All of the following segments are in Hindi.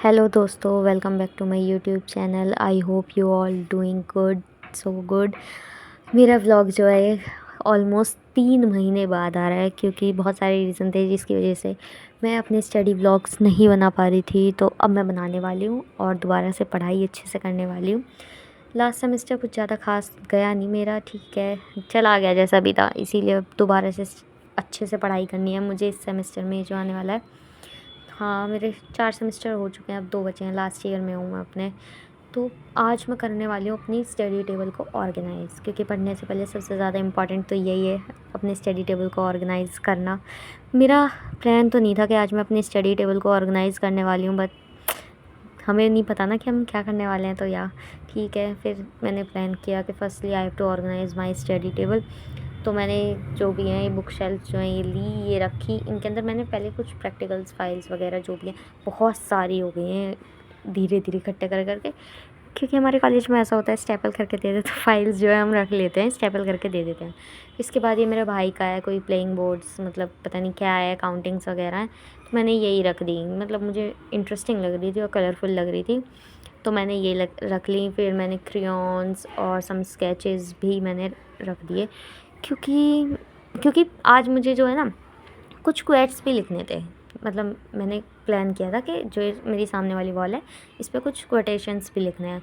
हेलो दोस्तों, welcome back to my YouTube channel. I hope you all doing good, so good. मेरा व्लॉग जो है ऑलमोस्ट 3 महीने बाद आ रहा है, क्योंकि बहुत सारे रीज़न थे जिसकी वजह से मैं अपने स्टडी व्लॉग्स नहीं बना पा रही थी। तो अब मैं बनाने वाली हूँ और दोबारा से पढ़ाई अच्छे से करने वाली हूँ। लास्ट सेमेस्टर कुछ ज़्यादा खास गया नहीं मेरा, ठीक है, चला गया जैसा भी था। इसीलिए अब दोबारा से अच्छे से पढ़ाई करनी है मुझे इस सेमेस्टर में जो आने वाला है। हाँ, मेरे 4 सेमेस्टर हो चुके हैं, अब 2 बचे हैं, लास्ट ईयर में हूँ मैं अपने। तो आज मैं करने वाली हूँ अपनी स्टडी टेबल को ऑर्गेनाइज़, क्योंकि पढ़ने से पहले सबसे ज़्यादा इम्पॉर्टेंट तो यही है, अपने स्टडी टेबल को ऑर्गेनाइज़ करना। मेरा प्लान तो नहीं था कि आज मैं अपनी स्टडी टेबल को ऑर्गेनाइज़ करने वाली हूँ, बट हमें नहीं पता ना कि हम क्या करने वाले हैं, तो या ठीक है। फिर मैंने प्लान किया कि firstly I have to organise my study table. तो मैंने जो भी हैं ये बुक शेल्फ जो हैं ये ली, ये रखी। इनके अंदर मैंने पहले कुछ प्रैक्टिकल्स फाइल्स वगैरह जो भी हैं, बहुत सारी हो गई हैं, धीरे धीरे इकट्ठे कर करके, क्योंकि हमारे कॉलेज में ऐसा होता है स्टेपल करके दे देते हैं। फाइल्स जो है हम रख लेते हैं, स्टेपल करके दे देते हैं। इसके बाद ये मेरे भाई का है, कोई प्लेइंग बोर्ड्स, मतलब पता नहीं क्या है, काउंटिंग्स वगैरह हैं, तो मैंने यही रख दी। मतलब मुझे इंटरेस्टिंग लग रही थी और कलरफुल लग रही थी, तो मैंने ये रख ली। फिर मैंने क्रेयॉन्स और सम स्केचेस भी मैंने रख दिए, क्योंकि क्योंकि आज मुझे जो है ना कुछ क्वेट्स भी लिखने थे। मतलब मैंने प्लान किया था कि जो मेरी सामने वाली वॉल है इस पे कुछ कोटेशंस भी लिखने हैं,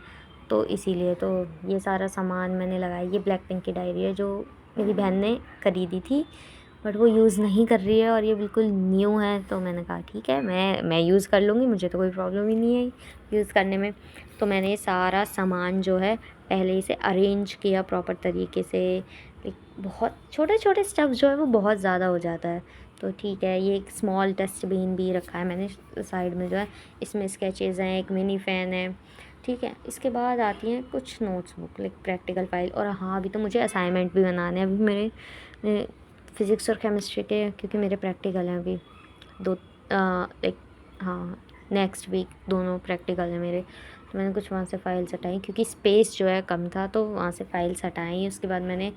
तो इसीलिए तो ये सारा सामान मैंने लगाया। ये ब्लैक पिंक की डायरी है जो मेरी बहन ने खरीदी थी, बट वो यूज़ नहीं कर रही है और ये बिल्कुल न्यू है, तो मैंने कहा ठीक है, मैं यूज़ कर लूँगी, मुझे तो कोई प्रॉब्लम ही नहीं है यूज़ करने में। तो मैंने ये सारा सामान जो है पहले इसे अरेंज किया प्रॉपर तरीके से। बहुत छोटे छोटे स्टफ़ जो है वो बहुत ज़्यादा हो जाता है, तो ठीक है। ये एक स्मॉल डस्टबिन भी रखा है मैंने साइड में जो है, इसमें स्केचेस हैं, एक मिनी फ़ैन है, ठीक है। इसके बाद आती हैं कुछ notes book, like practical file. और हाँ, अभी तो मुझे असाइनमेंट भी बनाने हैं। अभी मेरे फ़िज़िक्स और केमिस्ट्री के, क्योंकि मेरे प्रैक्टिकल हैं अभी दो, लाइक हाँ, नेक्स्ट वीक दोनों प्रैक्टिकल हैं मेरे। तो मैंने कुछ वहाँ से फ़ाइल्स हटाई, क्योंकि स्पेस जो है कम था, तो वहाँ से फ़ाइल्स हटाई। उसके बाद मैंने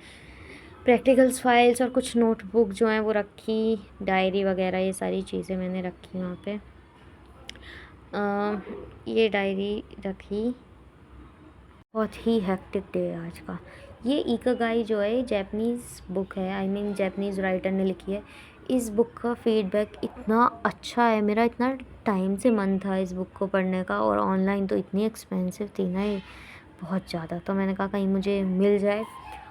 प्रैक्टिकल्स फाइल्स और कुछ नोटबुक जो हैं वो रखी, डायरी वगैरह ये सारी चीज़ें मैंने रखी वहाँ पे। ये डायरी रखी। बहुत ही हेक्टिक डे है आज का। ये इकिगाई जो है जापानीज़ बुक है, आई मीन जापानीज़ राइटर ने लिखी है। इस बुक का फीडबैक इतना अच्छा है, मेरा इतना टाइम से मन था इस बुक को पढ़ने का, और ऑनलाइन तो इतनी एक्सपेंसिव थी ना ये, बहुत ज़्यादा। तो मैंने कहा कहीं मुझे मिल जाए,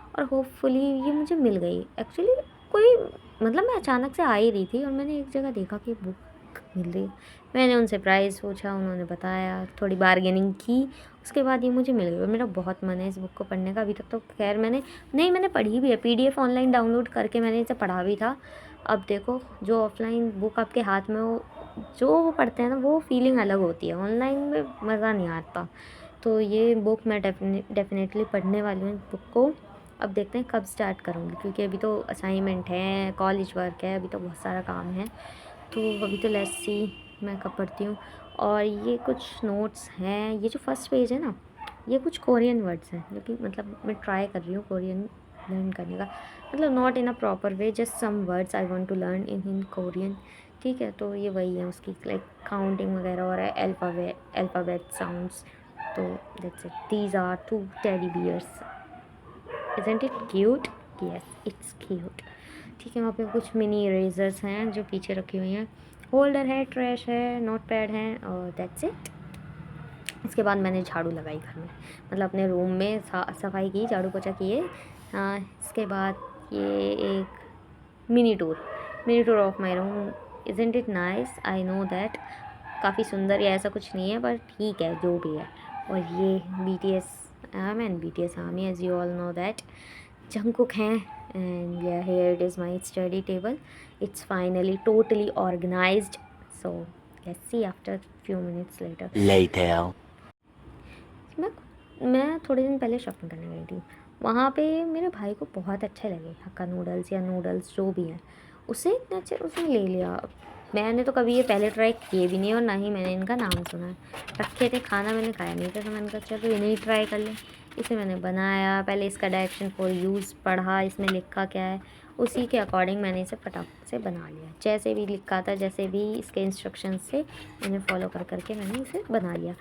और होपफुली ये मुझे मिल गई। एक्चुअली कोई, मतलब मैं अचानक से आ ही रही थी और मैंने एक जगह देखा कि बुक मिल रही। मैंने उनसे प्राइस पूछा, उन्होंने बताया, थोड़ी बार्गेनिंग की, उसके बाद ये मुझे मिल गई। और मेरा बहुत मन है इस बुक को पढ़ने का। अभी तक तो खैर मैंने पढ़ी भी है, पीडीएफ ऑनलाइन डाउनलोड करके मैंने इसे पढ़ा भी था। अब देखो, जो ऑफलाइन बुक आपके हाथ में हो, जो वो पढ़ते हैं ना, वो फीलिंग अलग होती है, ऑनलाइन में मज़ा नहीं आता। तो ये बुक मैं डेफिनेटली पढ़ने वाली हूँ इस बुक को। अब देखते हैं कब स्टार्ट करूँगी, क्योंकि अभी तो असाइनमेंट है, कॉलेज वर्क है, अभी तो बहुत सारा काम है। तो अभी तो लेट्स सी मैं कब पढ़ती हूँ। और ये कुछ नोट्स हैं, ये जो फर्स्ट पेज है ना, ये कुछ कोरियन वर्ड्स हैं, जो कि मतलब मैं ट्राई कर रही हूँ कोरियन लर्न करने का। मतलब not in a proper way, just some words I want to learn in Korean, ठीक है। तो ये वही है उसकी, लाइक काउंटिंग वगैरह और अल्फ़ाबेट साउंड्स। तो that's it, these are 2 teddy bears. Isn't it cute? Yes, it's cute. ठीक है, वहाँ पे कुछ मिनी इरेजर्स हैं जो पीछे रखी हुई हैं, होल्डर है, ट्रैश है, नोट पैड है, और दैट्स इट। इसके बाद मैंने झाड़ू लगाई घर में, मतलब अपने रूम में सफाई की, झाड़ू पोछा किए। इसके बाद ये एक mini tour of my room. Isn't it nice? I know that काफ़ी सुंदर या ऐसा कुछ नहीं है, पर ठीक है जो भी है। और ये BTS and BTS army, as you all know that, Jungkook हैं। And yeah here it is my study table, it's finally totally organised. So let's see after few minutes later. मैं थोड़े दिन पहले शॉपिंग करने गई थी, वहाँ पे मेरे भाई को बहुत अच्छे लगे हक्का नूडल्स या नूडल्स जो भी हैं, उसे इतने अच्छे उसने ले लिया। मैंने तो कभी ये पहले ट्राई किए भी नहीं, और ना ही मैंने इनका नाम सुना है। रखे थे, खाना मैंने खाया नहीं था, तो मैंने कहा चलो इन्हें ही ट्राई कर लें। इसे मैंने बनाया, पहले इसका डायरेक्शन फॉर यूज़ पढ़ा, इसमें लिखा क्या है, उसी के अकॉर्डिंग मैंने इसे फटाफट से बना लिया। जैसे भी लिखा था, जैसे भी इसके इंस्ट्रक्शन से मैंने फॉलो कर करके मैंने इसे बना लिया।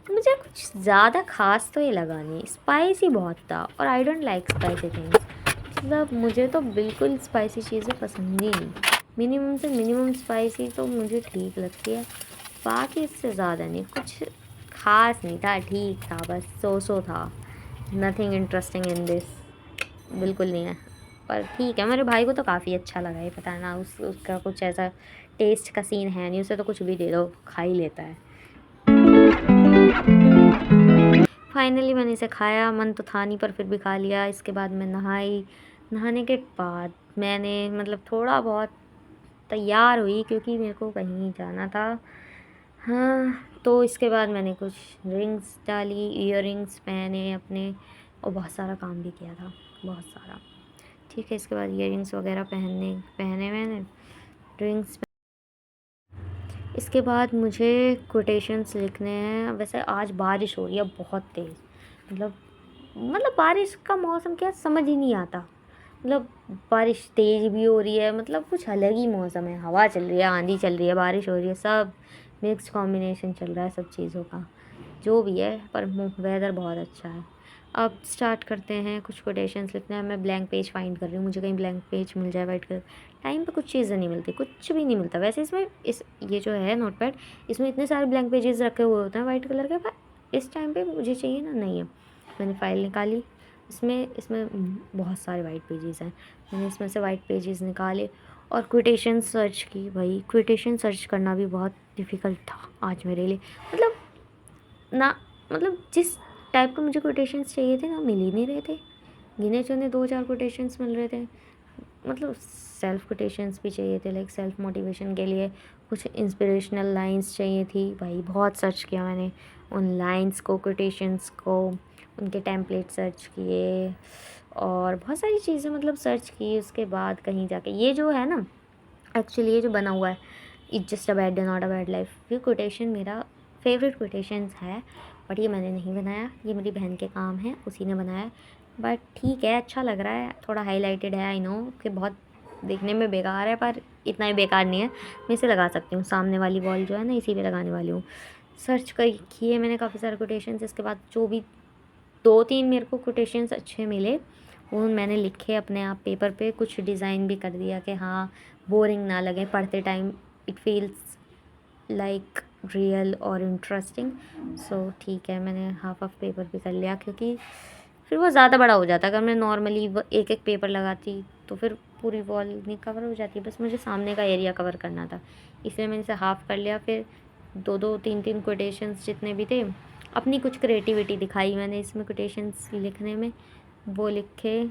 मुझे कुछ ज़्यादा ख़ास तो ये लगा नहीं, स्पाइसी बहुत था और I don't like spicy things. मतलब मुझे तो बिल्कुल स्पाइसी चीज़ें पसंद ही नहीं। मिनिमम से मिनिमम स्पाइसी तो मुझे ठीक लगती है, बाकी इससे ज़्यादा नहीं। कुछ ख़ास नहीं था, ठीक था, बस सो था। नथिंग इंटरेस्टिंग इन दिस, बिल्कुल नहीं है। पर ठीक है, मेरे भाई को तो काफ़ी अच्छा लगा ये, पता है ना, उसका कुछ ऐसा टेस्ट का सीन है नहीं, उसे तो कुछ भी दे दो खा ही लेता है। फाइनली मैंने इसे खाया, मन तो था नहीं पर फिर भी खा लिया। इसके बाद मैं नहाई, नहाने के बाद मैंने मतलब थोड़ा बहुत तैयार हुई क्योंकि मेरे को कहीं जाना था। हाँ, तो इसके बाद मैंने कुछ रिंग्स डाली, ईयररिंग्स पहने अपने, और बहुत सारा काम भी किया था, बहुत सारा। ठीक है, इसके बाद ईयररिंग्स वगैरह पहने मैंने, रिंग्स। इसके बाद मुझे कोटेशंस लिखने हैं। वैसे आज बारिश हो रही है बहुत तेज़, मतलब बारिश का मौसम क्या समझ ही नहीं आता। मतलब बारिश तेज़ भी हो रही है, मतलब कुछ अलग ही मौसम है, हवा चल रही है, आंधी चल रही है, बारिश हो रही है, सब मिक्स कॉम्बिनेशन चल रहा है सब चीज़ों का, जो भी है, पर वेदर बहुत अच्छा है। अब स्टार्ट करते हैं, कुछ कोटेशंस लिखना है। मैं ब्लैंक पेज फाइंड कर रही हूँ, मुझे कहीं ब्लैंक पेज मिल जाए वाइट कलर। टाइम पे कुछ चीज़ें नहीं मिलती, कुछ भी नहीं मिलता वैसे इसमें। ये जो है नोटपैड, इसमें इतने सारे ब्लैंक पेजेस रखे हुए होते हैं वाइट कलर के, पर इस टाइम पे मुझे चाहिए ना, नहीं है। मैंने फ़ाइल निकाली, इसमें बहुत सारे वाइट पेजेस हैं, मैंने इसमें से वाइट पेजेस निकाले और क्विटेशन सर्च की। भाई क्विटेशन सर्च करना भी बहुत डिफ़िकल्ट था आज मेरे लिए। मतलब ना, मतलब जिस टाइप के मुझे कोटेशंस चाहिए थे ना, मिल ही नहीं रहे थे। गिने चुने 2-4 कोटेशंस मिल रहे थे। मतलब सेल्फ कोटेशंस भी चाहिए थे, लाइक सेल्फ मोटिवेशन के लिए कुछ इंस्पिरेशनल लाइंस चाहिए थी। भाई बहुत सर्च किया मैंने उन लाइंस को, कोटेशंस को, उनके टेम्पलेट सर्च किए और बहुत सारी चीज़ें मतलब सर्च की। उसके बाद कहीं जाके ये जो है ना, एक्चुअली ये जो बना हुआ है, it's just a bad day not a bad life, ये कोटेशन मेरा फेवरेट कोटेशंस है। बट ये मैंने नहीं बनाया, ये मेरी बहन के काम है, उसी ने बनाया। बट ठीक है, अच्छा लग रहा है, थोड़ा हाईलाइटेड है, आई नो कि बहुत देखने में बेकार है, पर इतना ही बेकार नहीं है। मैं इसे लगा सकती हूँ, सामने वाली वॉल जो है ना, इसी पे लगाने वाली हूँ। सर्च कर किए मैंने काफ़ी सारे कोटेशंस। इसके बाद जो भी 2-3 मेरे को कोटेशंस अच्छे मिले वो मैंने लिखे अपने आप पेपर पे, कुछ डिज़ाइन भी कर दिया कि हाँ बोरिंग ना लगे पढ़ते time, it feels like real और इंटरेस्टिंग। सो ठीक है, मैंने हाफ ऑफ पेपर भी कर लिया क्योंकि फिर वो ज़्यादा बड़ा हो जाता। अगर मैं नॉर्मली एक एक पेपर लगाती तो फिर पूरी वॉल नहीं कवर हो जाती, बस मुझे सामने का एरिया कवर करना था, इसलिए मैंने इसे हाफ़ कर लिया। फिर 2-2, 3-3 कोटेशंस जितने भी थे, अपनी कुछ क्रिएटिविटी दिखाई मैंने इसमें कोटेशंस लिखने में, वो लिखे।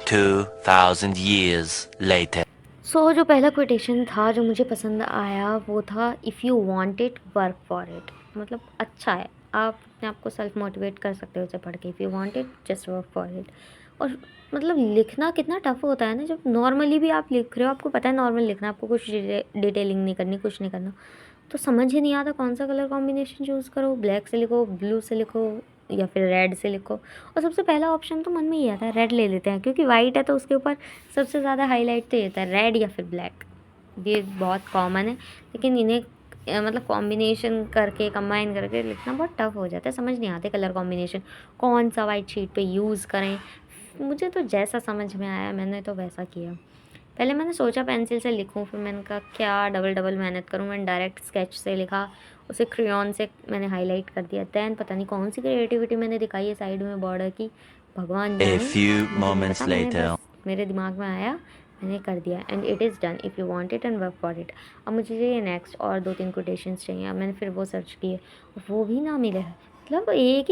2000 years later. सो जो पहला कोटेशन था जो मुझे पसंद आया वो था, if you want it work for it. मतलब अच्छा है, आप अपने आप को सेल्फ मोटिवेट कर सकते हो उसे पढ़ के, if you want it just work for it. और मतलब लिखना कितना टफ होता है ना, जब नॉर्मली भी आप लिख रहे हो, आपको पता है नॉर्मल लिखना, आपको कुछ डिटेलिंग नहीं करनी, कुछ नहीं करना, तो समझ ही नहीं आता कौन सा कलर कॉम्बिनेशन चूज़ करो। ब्लैक से लिखो, ब्लू से लिखो, या फिर रेड से लिखो। और सबसे पहला ऑप्शन तो मन में ही आता है, रेड ले लेते हैं क्योंकि वाइट है तो उसके ऊपर सबसे ज़्यादा हाईलाइट तो ये होता है रेड या फिर ब्लैक, ये बहुत कॉमन है। लेकिन इन्हें मतलब कॉम्बिनेशन करके, कंबाइन करके लिखना बहुत टफ हो जाता है, समझ नहीं आते कलर कॉम्बिनेशन कौन सा वाइट शीट पे यूज़ करें। मुझे तो जैसा समझ में आया मैंने तो वैसा किया। पहले मैंने सोचा पेंसिल से लिखूं, फिर मैंने कहा क्या डबल डबल मेहनत करूं, मैंने डायरेक्ट स्केच से लिखा, उसे क्रेयॉन से मैंने हाईलाइट कर दिया। दैन पता नहीं कौन सी क्रिएटिविटी मैंने दिखाई है साइड में बॉर्डर की, भगवान A जाने, few मुझे नहीं moments पता, मैंने later. बस मेरे दिमाग में आया, मैंने कर दिया। And it is done, if you want it and work for it. अब मुझे चाहिए नेक्स्ट और 2-3 कोटेशंस चाहिए। अब मैंने फिर वो सर्च किए, वो भी ना मिले। मतलब एक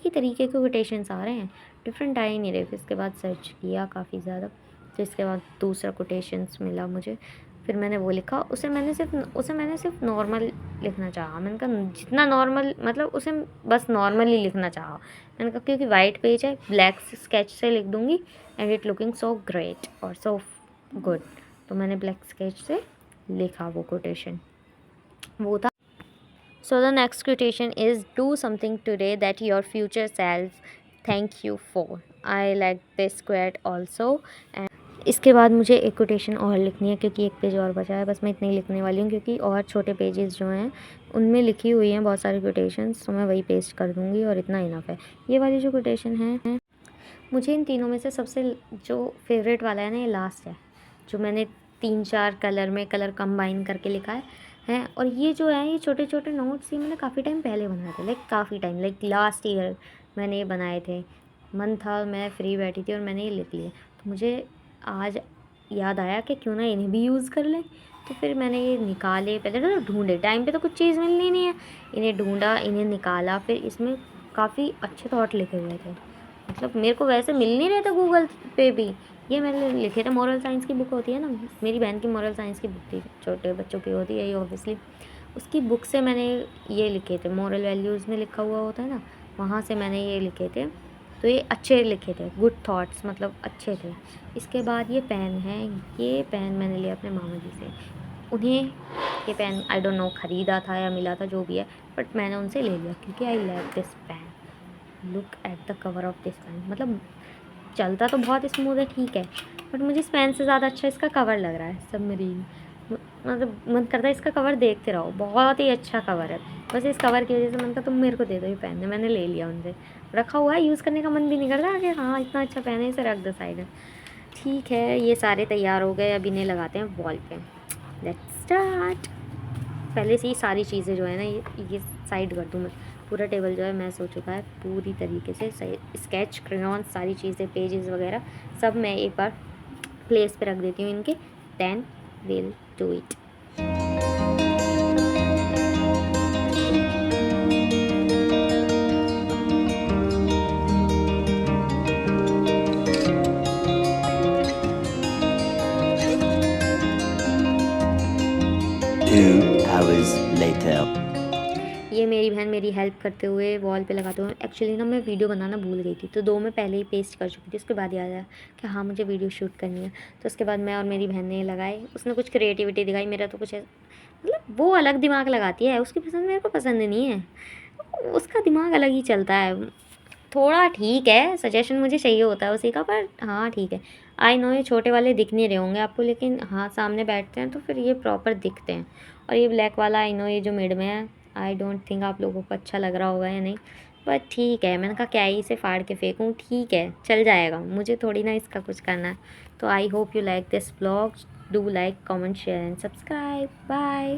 ही तरीके के कोटेशंस आ रहे हैं, डिफरेंट आ ही नहीं रहे। फिर इसके बाद सर्च किया काफ़ी ज़्यादा, तो इसके बाद दूसरा कोटेशंस मिला मुझे, फिर मैंने वो लिखा। उसे मैंने सिर्फ नॉर्मल लिखना चाहा। मैंने कहा जितना नॉर्मल, मतलब उसे बस नॉर्मल ही लिखना चाहा। मैंने कहा क्योंकि वाइट पेज है, ब्लैक स्केच से लिख दूँगी and it looking so great और सो गुड। तो मैंने ब्लैक स्केच से लिखा वो कोटेशन, वो था। So the next quotation is, do something today that your future self thank you for, I like this quote also. इसके बाद मुझे एक कोटेशन और लिखनी है क्योंकि एक पेज और बचा है, बस मैं इतना ही लिखने वाली हूँ क्योंकि और छोटे पेजेस जो हैं उनमें लिखी हुई हैं बहुत सारी कोटेशंस, तो मैं वही पेस्ट कर दूँगी और इतना इनफ है। ये वाली जो कोटेशन है, मुझे इन तीनों में से सबसे जो फेवरेट वाला है ना, ये लास्ट है, जो मैंने 3-4 कलर में कलर कंबाइन करके लिखा है। और ये जो है, ये छोटे छोटे नोट्स ये मैंने काफ़ी टाइम पहले बनाए थे, लाइक काफ़ी टाइम, लाइक लास्ट ईयर मैंने ये बनाए थे। मन था, मैं फ्री बैठी थी और मैंने ये लिख लिए, तो मुझे आज याद आया कि क्यों ना इन्हें भी यूज़ कर लें। तो फिर मैंने ये निकाले, पहले तो ढूंढे, टाइम पे तो कुछ चीज़ मिलनी नहीं है, इन्हें ढूंढा, इन्हें निकाला, फिर इसमें काफ़ी अच्छे थॉट लिखे हुए थे, मतलब मेरे को वैसे मिल नहीं रहे थे गूगल पे भी। ये मैंने लिखे थे, मॉरल साइंस की बुक होती है ना, मेरी बहन की मॉरल साइंस की बुक थी, छोटे बच्चों की होती है ये ऑब्वियसली, उसकी बुक से मैंने ये लिखे थे, मॉरल वैल्यूज़ में लिखा हुआ होता है ना, वहाँ से मैंने ये लिखे थे। तो ये अच्छे लिखे थे, गुड थॉट्स, मतलब अच्छे थे। इसके बाद ये पेन है, ये पेन मैंने लिया अपने मामा जी से, उन्हें ये पेन आई डोंट नो ख़रीदा था या मिला था, जो भी है, बट मैंने उनसे ले लिया क्योंकि I like this pen. Look at the cover of this pen, मतलब चलता तो बहुत स्मूथ है, ठीक है, बट मुझे इस पेन से ज़्यादा अच्छा इसका कवर लग रहा है, सबमरीन। मतलब मन करता है इसका कवर देखते रहो, बहुत ही अच्छा कवर है। बस इस कवर की वजह से मन का तुम मेरे को दे दो ये पेन, मैंने ले लिया उनसे, रखा हुआ है, यूज़ करने का मन भी नहीं करता कि हाँ इतना अच्छा पेन है, इसे रख दो साइड में। ठीक है, ये सारे तैयार हो गए, अब इन्हें लगाते हैं वॉल पे। Let's start. पहले से ही सारी चीज़ें जो है ना, ये साइड कर दूँ मैं, पूरा टेबल जो है मैस हो चुका है पूरी तरीके से, सही स्केच, क्रेयॉन, सारी चीज़ें, पेजेस वगैरह सब मैं एक बार प्लेस पे रख देती हूँ इनके, then will do it. Two hours later. ये मेरी बहन मेरी हेल्प करते हुए वॉल पे लगाते हुए, एक्चुअली ना मैं वीडियो बनाना भूल गई थी, तो 2 में पहले ही पेस्ट कर चुकी थी, उसके बाद याद आया कि हाँ मुझे वीडियो शूट करनी है, तो उसके बाद मैं और मेरी बहन ने लगाए। उसने कुछ क्रिएटिविटी दिखाई, मेरा तो कुछ मतलब वो अलग दिमाग लगाती है, उसकी पसंद मेरे को पसंद नहीं है, उसका दिमाग अलग ही चलता है। थोड़ा ठीक है, सजेशन मुझे चाहिए होता है उसी का, पर हाँ ठीक है। आई नो ये छोटे वाले दिख नहीं रहे होंगे आपको, लेकिन हाँ सामने बैठते हैं तो फिर ये प्रॉपर दिखते हैं। और ये ब्लैक वाला आई नो, ये जो मिड में है, आई डोंट थिंक आप लोगों को अच्छा लग रहा होगा या नहीं, बट ठीक है, मैंने कहा क्या ही इसे फाड़ के फेंकूँ, ठीक है चल जाएगा, मुझे थोड़ी ना इसका कुछ करना है। तो I hope you like this blog, do like, comment, share and subscribe, bye.